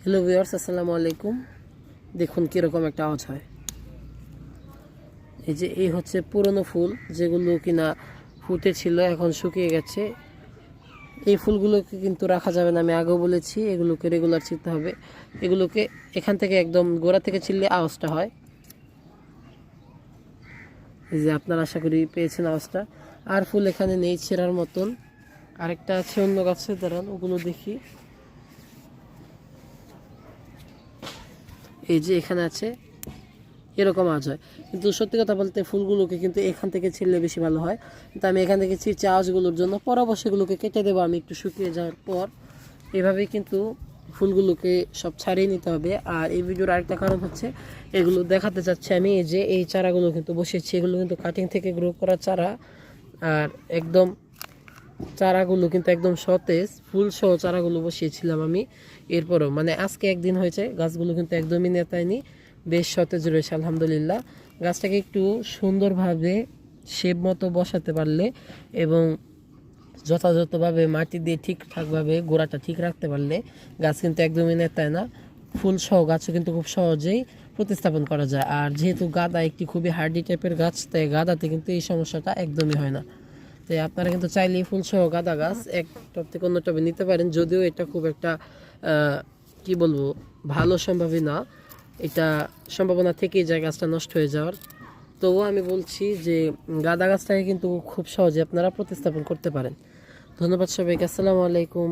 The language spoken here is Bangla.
হ্যালো ভিউয়ার্স, আসসালামু আলাইকুম। দেখুন কীরকম একটা আওয়াজ হয়। এই হচ্ছে পুরনো ফুল, যেগুলো কিনা ফুটেছিল, এখন শুকিয়ে গেছে। এই ফুলগুলোকে কিন্তু রাখা যাবে না, আমি আগেও বলেছি। এগুলোকে রেগুলার ছিঁড়তে হবে। এগুলোকে এখান থেকে একদম গোড়া থেকে ছিঁড়লে আওয়াজটা হয়। আপনারা আশা করি পেয়েছেন আওয়াজটা। আর ফুল এখানে নেই ছেঁড়ার মতন। আরেকটা আছে অন্য গাছে, দাঁড়ান ওগুলো দেখি। এখানে আছে, এরকম আওয়াজ হয়। কিন্তু সত্যি কথা বলতে ফুলগুলোকে কিন্তু এখান থেকে ছিঁড়লে বেশি ভালো হয়। কিন্তু আমি এখান থেকে ছিঁড়ছি আওয়াজগুলোর জন্য। পরবর্তীগুলোকে কেটে দেবো আমি একটু শুকিয়ে যাওয়ার পর। এভাবেই কিন্তু ফুলগুলোকে সব ছাড়িয়ে নিতে হবে। আর এই ভিডিওর আরেকটা কারণ হচ্ছে, এগুলো দেখাতে চাচ্ছি আমি। এই চারাগুলো কিন্তু বসিয়েছি, এগুলো কিন্তু কাটিং থেকে গ্রো করা চারা। আর একদম চারাগুলো কিন্তু একদম সতেজ, ফুল সহ চারাগুলো বসিয়েছিলাম আমি। এরপরও মানে আজকে একদিন হয়েছে, গাছগুলো কিন্তু একদমই নেতায়নি, বেশ সতেজ রয়েছে আলহামদুলিল্লাহ। গাছটাকে একটু সুন্দরভাবে শেপ মতো বসাতে পারলে এবং যথাযথভাবে মাটি দিয়ে ঠিকঠাকভাবে গোড়াটা ঠিক রাখতে পারলে গাছ কিন্তু একদমই নেতায় না। ফুল সহ গাছও কিন্তু খুব সহজেই প্রতিস্থাপন করা যায়। আর যেহেতু গাঁদা একটি খুবই হার্ডি টাইপের গাছ, তাই গাঁদাতে কিন্তু এই সমস্যাটা একদমই হয় না। তাই আপনারা কিন্তু চাইলেই ফুলসহ গাঁদা গাছ এক টব থেকে অন্য টবে নিতে পারেন। যদিও এটা খুব একটা কি বলবো, ভালো সম্ভাবনা না। এটা সম্ভাবনা থেকেই যায় গাছটা নষ্ট হয়ে যাওয়ার। তবুও আমি বলছি যে গাঁদা গাছটাকে কিন্তু খুব সহজে আপনারা প্রতিস্থাপন করতে পারেন। ধন্যবাদ সবাইকে, আসসালামু আলাইকুম।